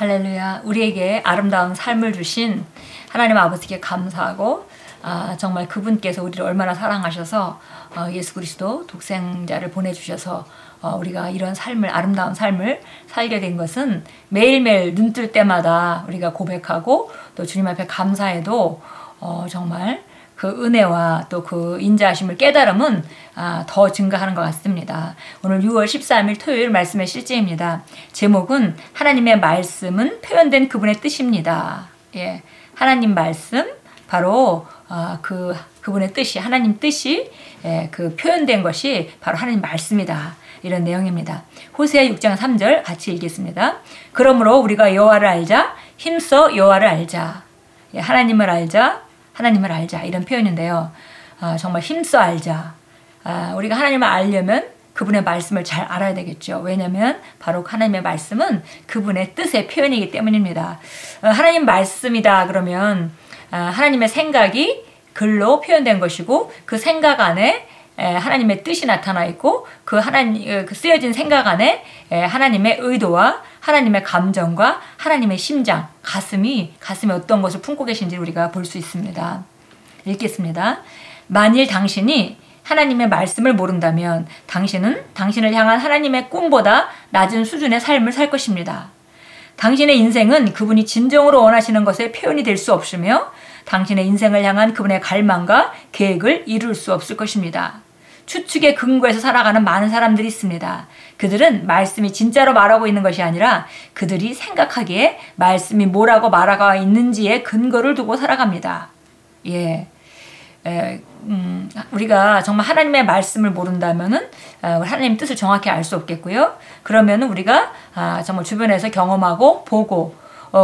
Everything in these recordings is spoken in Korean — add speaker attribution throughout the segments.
Speaker 1: 할렐루야. 우리에게 아름다운 삶을 주신 하나님 아버지께 감사하고 정말 그분께서 우리를 얼마나 사랑하셔서 예수 그리스도 독생자를 보내주셔서 우리가 이런 삶을 아름다운 삶을 살게 된 것은 매일매일 눈뜰 때마다 우리가 고백하고 또 주님 앞에 감사해도 정말 그 은혜와 또 그 인자하심을 깨달음은 더 증가하는 것 같습니다. 오늘 6월 13일 토요일 말씀의 실제입니다. 제목은 하나님의 말씀은 표현된 그분의 뜻입니다. 예, 하나님 말씀 바로 그분의 뜻이 하나님 뜻이 그 표현된 것이 바로 하나님 말씀이다. 이런 내용입니다. 호세아 6장 3절 같이 읽겠습니다. 그러므로 우리가 여호와를 알자 힘써 여호와를 알자. 예, 하나님을 알자 하나님을 알자 이런 표현인데요. 정말 힘써 알자. 우리가 하나님을 알려면 그분의 말씀을 잘 알아야 되겠죠. 왜냐하면 바로 하나님의 말씀은 그분의 뜻의 표현이기 때문입니다. 하나님 말씀이다 그러면 하나님의 생각이 글로 표현된 것이고 그 생각 안에 하나님의 뜻이 나타나 있고 그 쓰여진 생각 안에 하나님의 의도와 하나님의 감정과 하나님의 심장, 가슴에 어떤 것을 품고 계신지 우리가 볼 수 있습니다. 읽겠습니다. 만일 당신이 하나님의 말씀을 모른다면 당신은 당신을 향한 하나님의 꿈보다 낮은 수준의 삶을 살 것입니다. 당신의 인생은 그분이 진정으로 원하시는 것의 표현이 될 수 없으며 당신의 인생을 향한 그분의 갈망과 계획을 이룰 수 없을 것입니다. 추측의 근거에서 살아가는 많은 사람들이 있습니다. 그들은 말씀이 진짜로 말하고 있는 것이 아니라 그들이 생각하기에 말씀이 뭐라고 말하고 있는지에 근거를 두고 살아갑니다. 예, 우리가 정말 하나님의 말씀을 모른다면은 하나님 뜻을 정확히 알 수 없겠고요. 그러면은 우리가 정말 주변에서 경험하고 보고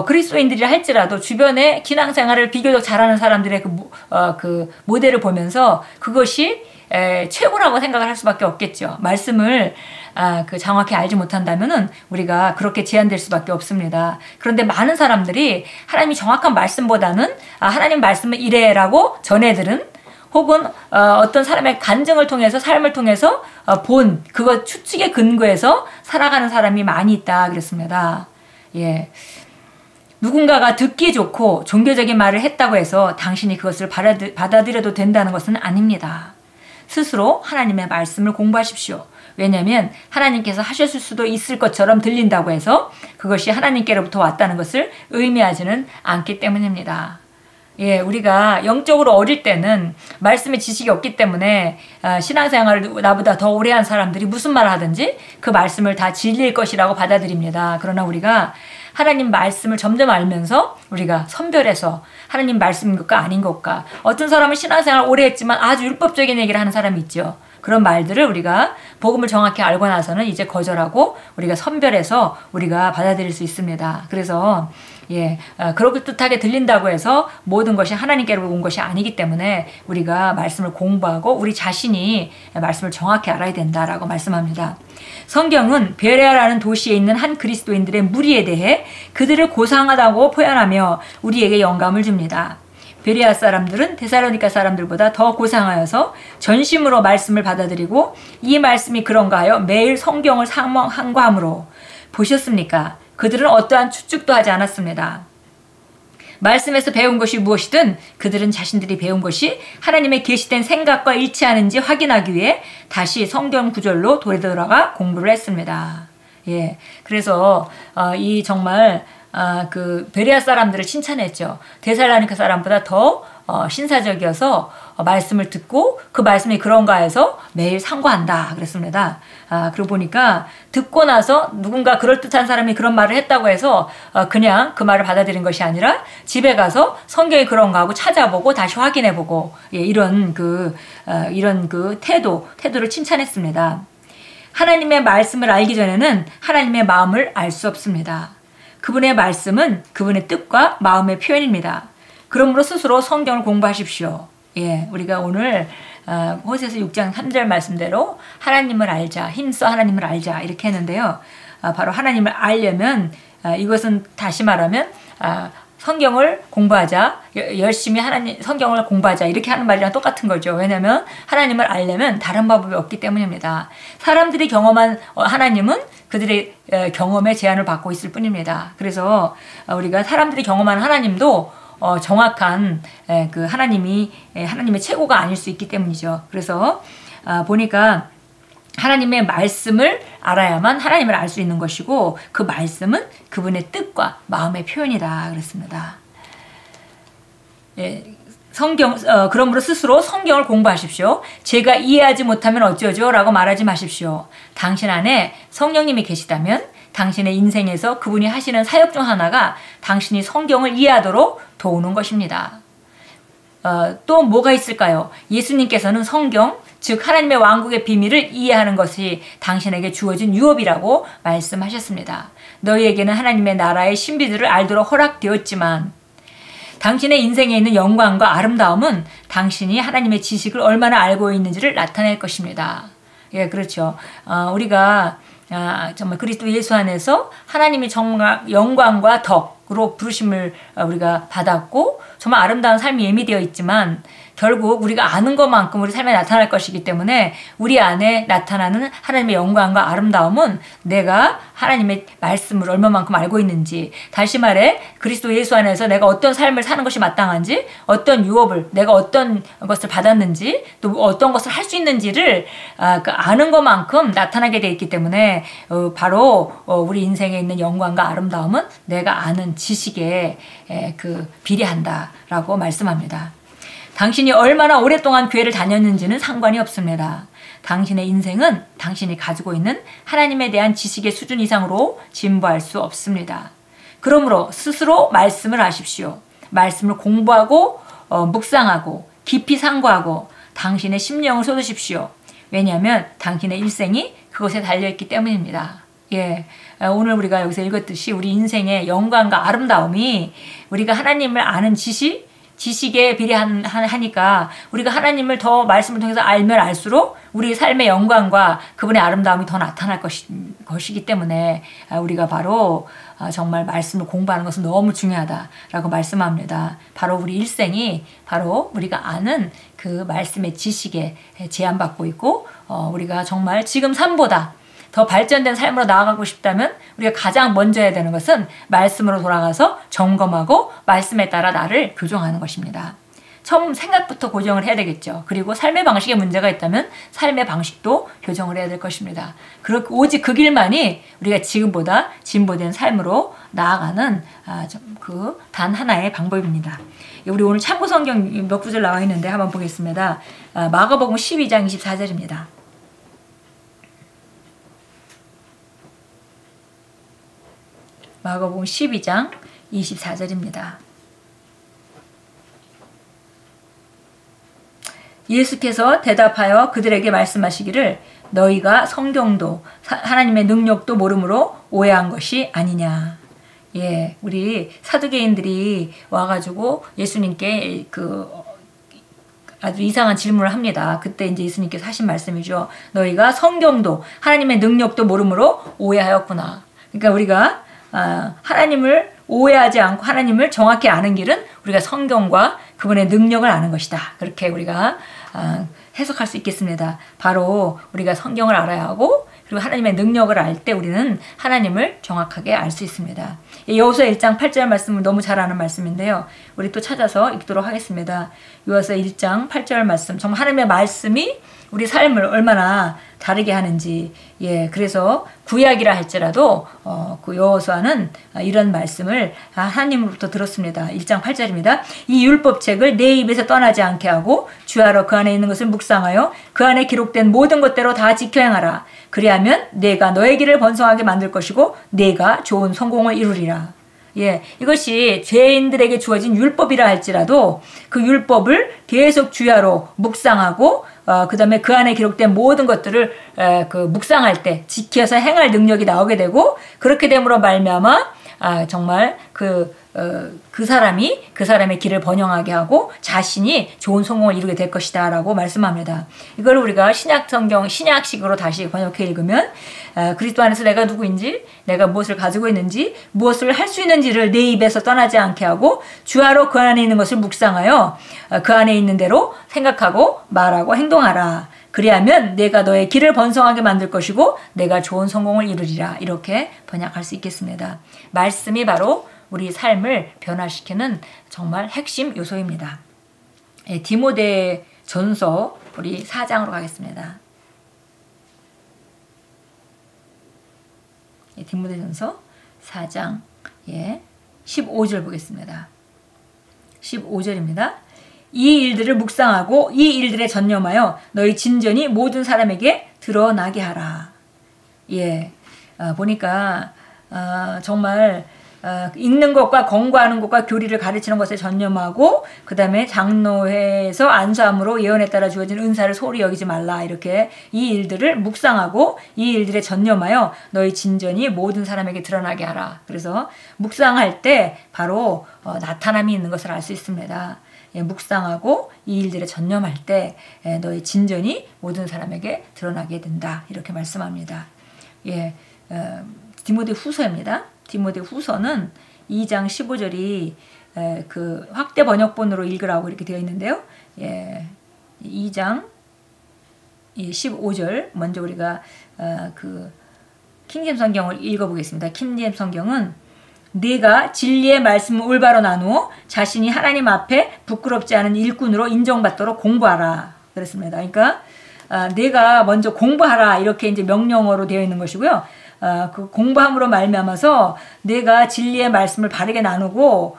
Speaker 1: 그리스도인들이라 할지라도 주변에 신앙생활을 비교적 잘하는 사람들의 그 모델을 보면서 그것이 최고라고 생각을 할 수밖에 없겠죠. 말씀을 정확히 알지 못한다면은 우리가 그렇게 제한될 수밖에 없습니다. 그런데 많은 사람들이 하나님이 정확한 말씀보다는 하나님 말씀은 이래라고 전해들은 혹은 어떤 사람의 간증을 통해서 삶을 통해서 본 그것 추측의 근거에서 살아가는 사람이 많이 있다 그랬습니다. 예. 누군가가 듣기 좋고 종교적인 말을 했다고 해서 당신이 그것을 받아들여도 된다는 것은 아닙니다. 스스로 하나님의 말씀을 공부하십시오. 왜냐하면 하나님께서 하셨을 수도 있을 것처럼 들린다고 해서 그것이 하나님께로부터 왔다는 것을 의미하지는 않기 때문입니다. 예, 우리가 영적으로 어릴 때는 말씀의 지식이 없기 때문에 신앙생활을 나보다 더 오래 한 사람들이 무슨 말을 하든지 그 말씀을 다 진리일 것이라고 받아들입니다. 그러나 우리가 하나님 말씀을 점점 알면서 우리가 선별해서 하나님 말씀인 것과 아닌 것과 어떤 사람은 신앙생활 오래 했지만 아주 율법적인 얘기를 하는 사람이 있죠. 그런 말들을 우리가 복음을 정확히 알고 나서는 이제 거절하고 우리가 선별해서 우리가 받아들일 수 있습니다. 그래서 그럴듯하게 들린다고 해서 모든 것이 하나님께로 온 것이 아니기 때문에 우리가 말씀을 공부하고 우리 자신이 말씀을 정확히 알아야 된다라고 말씀합니다. 성경은 베레아라는 도시에 있는 한 그리스도인들의 무리에 대해 그들을 고상하다고 표현하며 우리에게 영감을 줍니다. 베레아 사람들은 데살로니가 사람들보다 더 고상하여서 전심으로 말씀을 받아들이고 이 말씀이 그런가 하여 매일 성경을 상고함으로 보셨습니까? 그들은 어떠한 추측도 하지 않았습니다. 말씀에서 배운 것이 무엇이든 그들은 자신들이 배운 것이 하나님의 계시된 생각과 일치하는지 확인하기 위해 다시 성경 구절로 되돌아가 공부를 했습니다. 예, 그래서 이 정말 그 베레아 사람들을 칭찬했죠. 데살로니가 사람보다 더 신사적이어서 말씀을 듣고 그 말씀이 그런가 해서 매일 상고한다 그랬습니다. 그러고 보니까 듣고 나서 누군가 그럴듯한 사람이 그런 말을 했다고 해서 그냥 그 말을 받아들인 것이 아니라 집에 가서 성경이 그런가 하고 찾아보고 다시 확인해보고 이런 그 태도를 칭찬했습니다. 하나님의 말씀을 알기 전에는 하나님의 마음을 알 수 없습니다. 그분의 말씀은 그분의 뜻과 마음의 표현입니다. 그러므로 스스로 성경을 공부하십시오. 예, 우리가 오늘 호세아서 6장 3절 말씀대로 하나님을 알자, 힘써 하나님을 알자 이렇게 했는데요. 바로 하나님을 알려면 이것은 다시 말하면 성경을 공부하자, 열심히 성경을 공부하자 이렇게 하는 말이랑 똑같은 거죠. 왜냐하면 하나님을 알려면 다른 방법이 없기 때문입니다. 사람들이 경험한 하나님은 그들의 경험에 제한을 받고 있을 뿐입니다. 그래서 우리가 사람들이 경험하는 하나님도 정확한 그 하나님의 최고가 아닐 수 있기 때문이죠. 그래서 보니까 하나님의 말씀을 알아야만 하나님을 알 수 있는 것이고 그 말씀은 그분의 뜻과 마음의 표현이다 그랬습니다. 예, 그러므로 스스로 성경을 공부하십시오. 제가 이해하지 못하면 어쩌죠? 라고 말하지 마십시오. 당신 안에 성령님이 계시다면 당신의 인생에서 그분이 하시는 사역 중 하나가 당신이 성경을 이해하도록 도우는 것입니다. 또 뭐가 있을까요? 예수님께서는 성경, 즉 하나님의 왕국의 비밀을 이해하는 것이 당신에게 주어진 유업이라고 말씀하셨습니다. 너희에게는 하나님의 나라의 신비들을 알도록 허락되었지만 당신의 인생에 있는 영광과 아름다움은 당신이 하나님의 지식을 얼마나 알고 있는지를 나타낼 것입니다. 예, 그렇죠. 우리가 정말 그리스도 예수 안에서 하나님이 정말 영광과 덕으로 부르심을 우리가 받았고 정말 아름다운 삶이 예미되어 있지만 결국 우리가 아는 것만큼 우리 삶에 나타날 것이기 때문에 우리 안에 나타나는 하나님의 영광과 아름다움은 내가 하나님의 말씀을 얼마만큼 알고 있는지, 다시 말해 그리스도 예수 안에서 내가 어떤 삶을 사는 것이 마땅한지, 어떤 유업을 내가 어떤 것을 받았는지, 또 어떤 것을 할 수 있는지를 아는 것만큼 나타나게 돼 있기 때문에 바로 우리 인생에 있는 영광과 아름다움은 내가 아는 지식에 비례한다라고 말씀합니다. 당신이 얼마나 오랫동안 교회를 다녔는지는 상관이 없습니다. 당신의 인생은 당신이 가지고 있는 하나님에 대한 지식의 수준 이상으로 진보할 수 없습니다. 그러므로 스스로 말씀을 하십시오. 말씀을 공부하고 묵상하고 깊이 상고하고 당신의 심령을 쏟으십시오. 왜냐하면 당신의 일생이 그것에 달려있기 때문입니다. 예, 오늘 우리가 여기서 읽었듯이 우리 인생의 영광과 아름다움이 우리가 하나님을 아는 지식에 비례하니까 우리가 하나님을 더 말씀을 통해서 알면 알수록 우리 삶의 영광과 그분의 아름다움이 더 나타날 것이기 때문에 우리가 바로 정말 말씀을 공부하는 것은 너무 중요하다라고 말씀합니다. 바로 우리 일생이 바로 우리가 아는 그 말씀의 지식에 제한받고 있고 우리가 정말 지금 삶보다 더 발전된 삶으로 나아가고 싶다면 우리가 가장 먼저 해야 되는 것은 말씀으로 돌아가서 점검하고 말씀에 따라 나를 교정하는 것입니다. 처음 생각부터 고정을 해야 되겠죠. 그리고 삶의 방식에 문제가 있다면 삶의 방식도 교정을 해야 될 것입니다. 오직 그 길만이 우리가 지금보다 진보된 삶으로 나아가는 단 하나의 방법입니다. 우리 오늘 참고성경 몇 구절 나와 있는데 한번 보겠습니다. 마가복음 12장 24절입니다. 마가복음 12장 24절입니다. 예수께서 대답하여 그들에게 말씀하시기를 너희가 성경도 하나님의 능력도 모름으로 오해한 것이 아니냐. 예, 우리 사두개인들이 와가지고 예수님께 아주 이상한 질문을 합니다. 그때 이제 예수님께서 하신 말씀이죠. 너희가 성경도 하나님의 능력도 모름으로 오해하였구나. 그러니까 우리가 하나님을 오해하지 않고 하나님을 정확히 아는 길은 우리가 성경과 그분의 능력을 아는 것이다. 그렇게 우리가 해석할 수 있겠습니다. 바로 우리가 성경을 알아야 하고 그리고 하나님의 능력을 알 때 우리는 하나님을 정확하게 알 수 있습니다. 여호수아 1장 8절 말씀을 너무 잘 아는 말씀인데요. 우리 또 찾아서 읽도록 하겠습니다. 여호수아 1장 8절 말씀, 정말 하나님의 말씀이 우리 삶을 얼마나 다르게 하는지, 예, 그래서 구약이라 할지라도 그 여호수아는 이런 말씀을 하나님으로부터 들었습니다. 1장 8절입니다. 이 율법책을 내 입에서 떠나지 않게 하고 주하러 그 안에 있는 것을 묵상하여 그 안에 기록된 모든 것대로 다 지켜 행하라. 그리하면 내가 너의 길을 번성하게 만들 것이고 내가 좋은 성공을 이루리라. 예, 이것이 죄인들에게 주어진 율법이라 할지라도 그 율법을 계속 주야로 묵상하고 그 다음에 그 안에 기록된 모든 것들을 묵상할 때 지켜서 행할 능력이 나오게 되고 그렇게 됨으로 말미암아 정말 그 사람의 길을 번영하게 하고 자신이 좋은 성공을 이루게 될 것이다 라고 말씀합니다. 이걸 우리가 신약식으로 다시 번역해 읽으면 그리스도 안에서 내가 누구인지, 내가 무엇을 가지고 있는지, 무엇을 할 수 있는지를 내 입에서 떠나지 않게 하고 주하로 그 안에 있는 것을 묵상하여 그 안에 있는 대로 생각하고 말하고 행동하라. 그리하면 내가 너의 길을 번성하게 만들 것이고 내가 좋은 성공을 이루리라. 이렇게 번역할 수 있겠습니다. 말씀이 바로 우리 삶을 변화시키는 정말 핵심 요소입니다. 예, 디모데 전서 우리 4장으로 가겠습니다. 예, 디모데 전서 4장 15절 보겠습니다. 15절입니다. 이 일들을 묵상하고 이 일들에 전념하여 너희 진전이 모든 사람에게 드러나게 하라. 예, 보니까 정말 읽는 것과 권고하는 것과 교리를 가르치는 것에 전념하고 그 다음에 장로회에서 안수함으로 예언에 따라 주어진 은사를 소홀히 여기지 말라. 이렇게 이 일들을 묵상하고 이 일들에 전념하여 너희 진전이 모든 사람에게 드러나게 하라. 그래서 묵상할 때 바로 나타남이 있는 것을 알 수 있습니다. 예, 묵상하고 이 일들에 전념할 때 너희 진전이 모든 사람에게 드러나게 된다. 이렇게 말씀합니다. 예, 디모데 후서입니다. 디모데 후서는 2장 15절이 그 확대 번역본으로 읽으라고 이렇게 되어 있는데요. 예, 2장 15절 먼저 우리가 그 킹제임스 성경을 읽어보겠습니다. 킹제임스 성경은 네가 진리의 말씀을 올바로 나누어 자신이 하나님 앞에 부끄럽지 않은 일꾼으로 인정받도록 공부하라. 그랬습니다. 그러니까 내가 먼저 공부하라 이렇게 이제 명령어로 되어 있는 것이고요. 그 공부함으로 말미암아서 내가 진리의 말씀을 바르게 나누고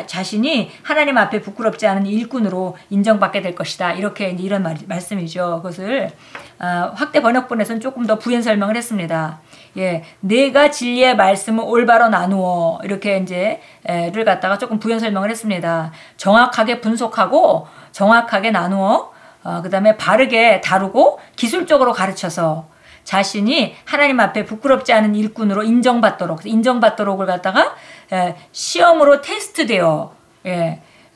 Speaker 1: 자신이 하나님 앞에 부끄럽지 않은 일꾼으로 인정받게 될 것이다. 이렇게 이제 이런 말씀이죠. 그것을 확대 번역본에서는 조금 더 부연 설명을 했습니다. 예, 내가 진리의 말씀을 올바로 나누어 이렇게 이제를 갖다가 조금 부연 설명을 했습니다. 정확하게 분석하고 정확하게 나누어 그 다음에 바르게 다루고 기술적으로 가르쳐서 자신이 하나님 앞에 부끄럽지 않은 일꾼으로 인정받도록을 갖다가 시험으로 테스트되어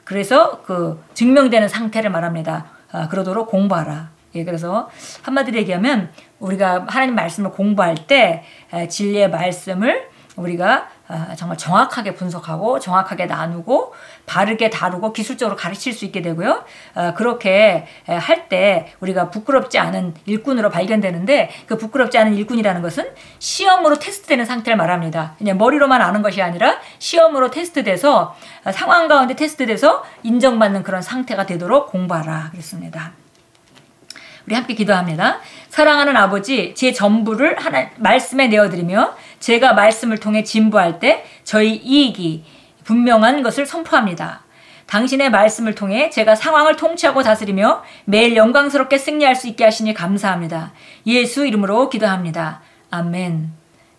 Speaker 1: 그래서 그 증명되는 상태를 말합니다. 그러도록 공부하라. 예, 그래서 한마디로 얘기하면 우리가 하나님 말씀을 공부할 때 진리의 말씀을 우리가 정말 정확하게 분석하고 정확하게 나누고 바르게 다루고 기술적으로 가르칠 수 있게 되고요. 그렇게 할 때 우리가 부끄럽지 않은 일꾼으로 발견되는데 그 부끄럽지 않은 일꾼이라는 것은 시험으로 테스트되는 상태를 말합니다. 그냥 머리로만 아는 것이 아니라 시험으로 테스트돼서 상황 가운데 테스트돼서 인정받는 그런 상태가 되도록 공부하라 그랬습니다. 우리 함께 기도합니다. 사랑하는 아버지, 제 전부를 말씀에 내어드리며 제가 말씀을 통해 진부할 때 저희 이익이 분명한 것을 선포합니다. 당신의 말씀을 통해 제가 상황을 통치하고 다스리며 매일 영광스럽게 승리할 수 있게 하시니 감사합니다. 예수 이름으로 기도합니다. 아멘.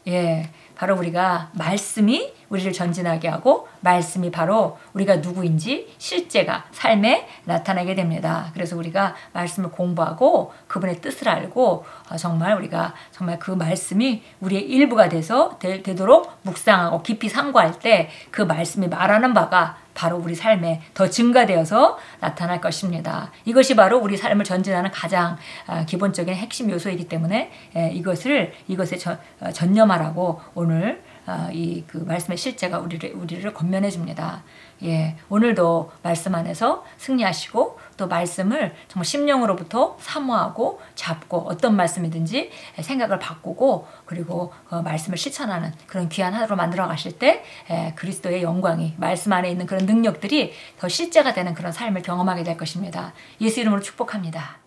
Speaker 1: 예, 바로 우리가 말씀이 우리를 전진하게 하고 말씀이 바로 우리가 누구인지 실제가 삶에 나타나게 됩니다. 그래서 우리가 말씀을 공부하고 그분의 뜻을 알고 정말 우리가 정말 그 말씀이 우리의 일부가 되도록 묵상하고 깊이 상고할 때 그 말씀이 말하는 바가 바로 우리 삶에 더 증가되어서 나타날 것입니다. 이것이 바로 우리 삶을 전진하는 가장 기본적인 핵심 요소이기 때문에 이것에 전념하라고 오늘 이 그 말씀의 실제가 우리를 권면해 줍니다. 예, 오늘도 말씀 안에서 승리하시고 또 말씀을 정말 심령으로부터 사모하고 잡고 어떤 말씀이든지 생각을 바꾸고 그리고 말씀을 실천하는 그런 귀한 하루로 만들어 가실 때 그리스도의 영광이 말씀 안에 있는 그런 능력들이 더 실제가 되는 그런 삶을 경험하게 될 것입니다. 예수 이름으로 축복합니다.